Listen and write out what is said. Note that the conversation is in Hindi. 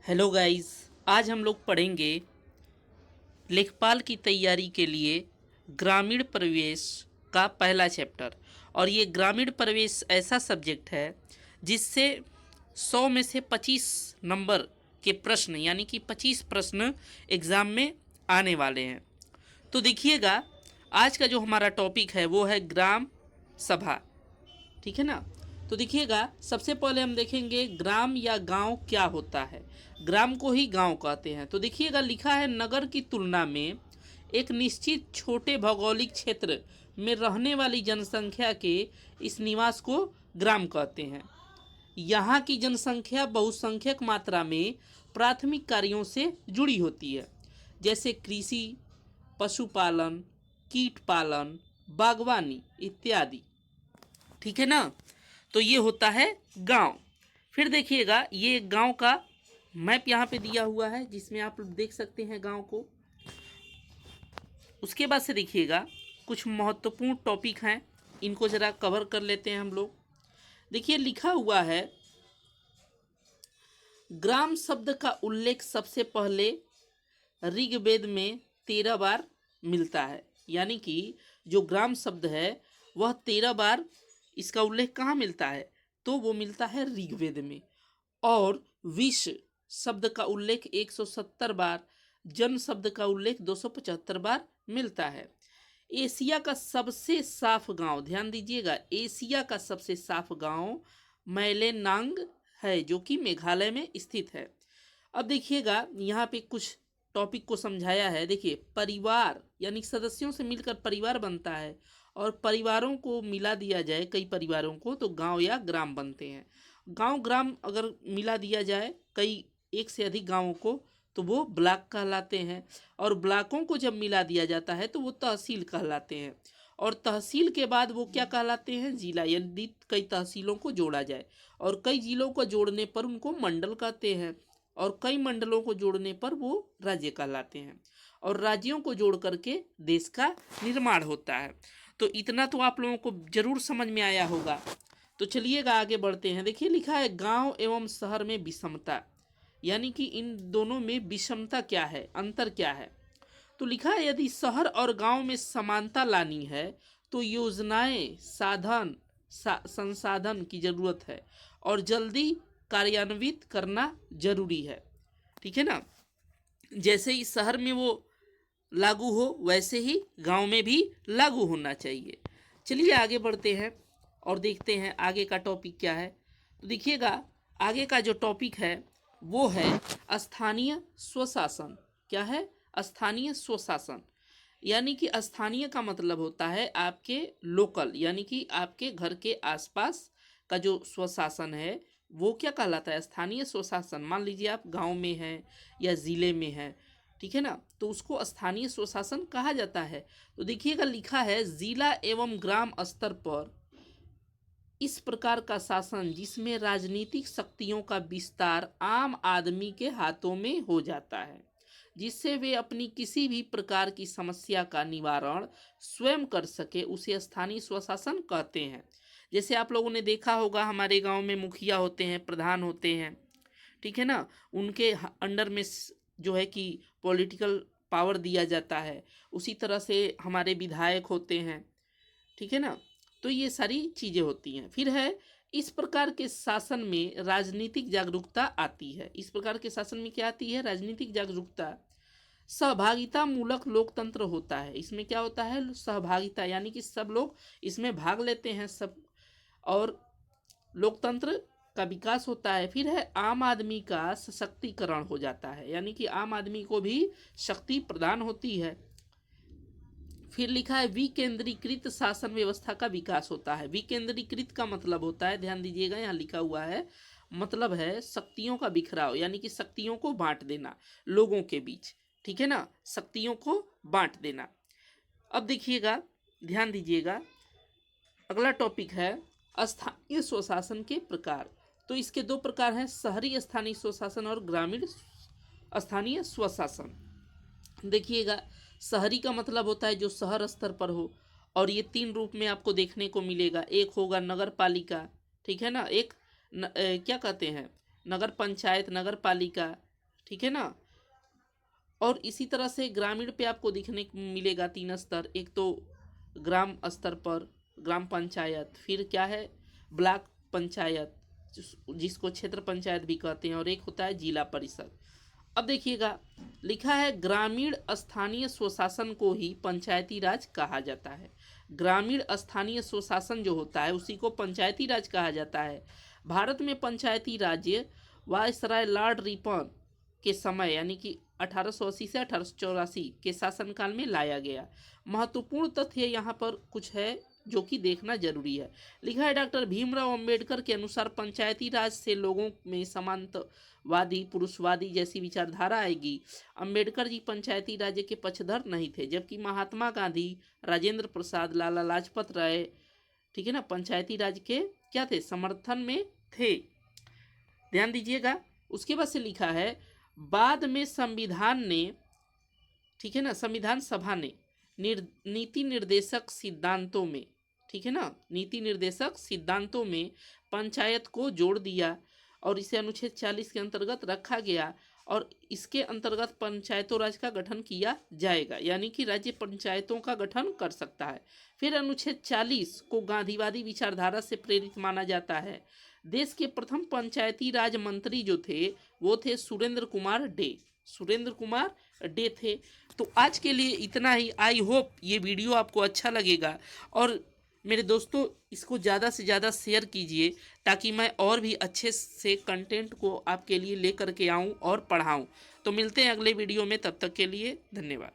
Hello guys. आज हम लोग पढ़ेंगे लेखपाल की तैयारी के लिए ग्रामीण परिवेश का पहला चैप्टर। और ये ग्रामीण परिवेश ऐसा सब्जेक्ट है जिससे 100 में से 25 नंबर के प्रश्न यानी कि 25 प्रश्न एग्ज़ाम में आने वाले हैं। तो देखिएगा, आज का जो हमारा टॉपिक है वो है ग्राम सभा। ठीक है ना। तो देखिएगा, सबसे पहले हम देखेंगे ग्राम या गांव क्या होता है। ग्राम को ही गांव कहते हैं। तो देखिएगा, लिखा है नगर की तुलना में एक निश्चित छोटे भौगोलिक क्षेत्र में रहने वाली जनसंख्या के इस निवास को ग्राम कहते हैं। यहाँ की जनसंख्या बहुसंख्यक मात्रा में प्राथमिक कार्यों से जुड़ी होती है, जैसे कृषि, पशुपालन, कीट पालन, बागवानी इत्यादि। ठीक है ना। तो ये होता है गांव। फिर देखिएगा, ये गांव का मैप यहाँ पे दिया हुआ है जिसमें आप देख सकते हैं गांव को। उसके बाद से देखिएगा, कुछ महत्वपूर्ण टॉपिक हैं, इनको ज़रा कवर कर लेते हैं हम लोग। देखिए, लिखा हुआ है ग्राम शब्द का उल्लेख सबसे पहले ऋग्वेद में 13 बार मिलता है। यानी कि जो ग्राम शब्द है वह 13 बार इसका उल्लेख कहाँ मिलता है, तो वो मिलता है ऋग्वेद में। और विश्व शब्द का उल्लेख 170 बार, जन शब्द का उल्लेख 275 बार मिलता है। एशिया का सबसे साफ गांव, ध्यान दीजिएगा, एशिया का सबसे साफ गांव मैलेनांग है जो कि मेघालय में स्थित है। अब देखिएगा, यहाँ पे कुछ टॉपिक को समझाया है। देखिए, परिवार यानी सदस्यों से मिलकर परिवार बनता है, और परिवारों को मिला दिया जाए कई परिवारों को तो गांव या ग्राम बनते हैं। गांव ग्राम अगर मिला दिया जाए कई एक से अधिक गांवों को तो वो ब्लॉक कहलाते हैं, और ब्लॉकों को जब मिला दिया जाता है तो वो तहसील कहलाते हैं, और तहसील के बाद वो क्या कहलाते हैं, जिला। यदि कई तहसीलों को जोड़ा जाए, और कई जिलों को जोड़ने पर उनको मंडल कहते हैं, और कई मंडलों को जोड़ने पर वो राज्य कहलाते हैं, और राज्यों को जोड़ करके देश का निर्माण होता है। तो इतना तो आप लोगों को जरूर समझ में आया होगा। तो चलिएगा आगे बढ़ते हैं। देखिए, लिखा है गांव एवं शहर में विषमता, यानी कि इन दोनों में विषमता क्या है, अंतर क्या है। तो लिखा है यदि शहर और गांव में समानता लानी है तो योजनाएं, संसाधन की जरूरत है, और जल्दी कार्यान्वित करना जरूरी है। ठीक है ना। जैसे ही शहर में वो लागू हो वैसे ही गांव में भी लागू होना चाहिए। चलिए आगे बढ़ते हैं और देखते हैं आगे का टॉपिक क्या है। तो देखिएगा, आगे का जो टॉपिक है वो है स्थानीय स्वशासन। क्या है? स्थानीय स्वशासन। यानी कि स्थानीय का मतलब होता है आपके लोकल, यानी कि आपके घर के आसपास का जो स्वशासन है वो क्या कहलाता है, स्थानीय स्वशासन। मान लीजिए आप गांव में हैं या ज़िले में हैं, ठीक है ना, तो उसको स्थानीय स्वशासन कहा जाता है। तो देखिएगा, लिखा है जिला एवं ग्राम स्तर पर इस प्रकार का शासन जिसमें राजनीतिक शक्तियों का विस्तार आम आदमी के हाथों में हो जाता है, जिससे वे अपनी किसी भी प्रकार की समस्या का निवारण स्वयं कर सके, उसे स्थानीय स्वशासन कहते हैं। जैसे आप लोगों ने देखा होगा, हमारे गांव में मुखिया होते हैं, प्रधान होते हैं, ठीक है ना, उनके अंडर में जो है कि पॉलिटिकल पावर दिया जाता है। उसी तरह से हमारे विधायक होते हैं, ठीक है ना। तो ये सारी चीज़ें होती हैं। फिर है, इस प्रकार के शासन में राजनीतिक जागरूकता आती है। इस प्रकार के शासन में क्या आती है? राजनीतिक जागरूकता। सहभागिता मूलक लोकतंत्र होता है। इसमें क्या होता है? सहभागिता, यानी कि सब लोग इसमें भाग लेते हैं सब, और लोकतंत्र का विकास होता है। फिर है, आम आदमी का सशक्तिकरण हो जाता है, यानी कि आम आदमी को भी शक्ति प्रदान होती है। फिर लिखा है विकेंद्रीकृत शासन व्यवस्था का विकास होता है। विकेंद्रीकृत का मतलब होता है, ध्यान दीजिएगा, यहाँ लिखा हुआ है, मतलब है शक्तियों का बिखराव, यानी कि शक्तियों को बांट देना लोगों के बीच, ठीक है ना, शक्तियों को बांट देना। अब देखिएगा, ध्यान दीजिएगा, अगला टॉपिक है स्थानीय स्वशासन के प्रकार। तो इसके दो प्रकार हैं, शहरी स्थानीय स्वशासन और ग्रामीण स्थानीय स्वशासन। देखिएगा, शहरी का मतलब होता है जो शहर स्तर पर हो, और ये तीन रूप में आपको देखने को मिलेगा। एक होगा नगर पालिका, ठीक है ना, एक क्या कहते हैं, नगर पंचायत, नगर पालिका, ठीक है ना। और इसी तरह से ग्रामीण पे आपको दिखने को मिलेगा 3 स्तर, एक तो ग्राम स्तर पर ग्राम पंचायत, फिर क्या है ब्लॉक पंचायत जिसको क्षेत्र पंचायत भी कहते हैं, और एक होता है जिला परिषद। अब देखिएगा लिखा है ग्रामीण स्थानीय स्वशासन को ही पंचायती राज कहा जाता है। ग्रामीण स्थानीय स्वशासन जो होता है उसी को पंचायती राज कहा जाता है। भारत में पंचायती राज्य वायसराय लॉर्ड रिपन के समय यानी कि 1880 से 1884 के शासनकाल में लाया गया। महत्वपूर्ण तथ्य यहाँ पर कुछ है जो कि देखना जरूरी है। लिखा है डॉक्टर भीमराव अंबेडकर के अनुसार पंचायती राज से लोगों में समानतावादी पुरुषवादी जैसी विचारधारा आएगी। अंबेडकर जी पंचायती राज्य के पक्षधर नहीं थे, जबकि महात्मा गांधी, राजेंद्र प्रसाद, लाला लाजपत राय, ठीक है ना, पंचायती राज के क्या थे, समर्थन में थे। ध्यान दीजिएगा। उसके बाद से लिखा है बाद में संविधान ने, ठीक है ना, संविधान सभा ने नीति निर्देशक सिद्धांतों में, ठीक है ना, नीति निर्देशक सिद्धांतों में पंचायत को जोड़ दिया और इसे अनुच्छेद 40 के अंतर्गत रखा गया और इसके अंतर्गत पंचायतों राज का गठन किया जाएगा, यानी कि राज्य पंचायतों का गठन कर सकता है। फिर अनुच्छेद 40 को गांधीवादी विचारधारा से प्रेरित माना जाता है। देश के प्रथम पंचायती राज मंत्री जो थे वो थे सुरेंद्र कुमार डे। सुरेंद्र कुमार डे थे। तो आज के लिए इतना ही। आई होप ये वीडियो आपको अच्छा लगेगा और मेरे दोस्तों इसको ज़्यादा से ज़्यादा शेयर कीजिए ताकि मैं और भी अच्छे से कंटेंट को आपके लिए लेकर के आऊँ और पढ़ाऊँ। तो मिलते हैं अगले वीडियो में, तब तक के लिए धन्यवाद।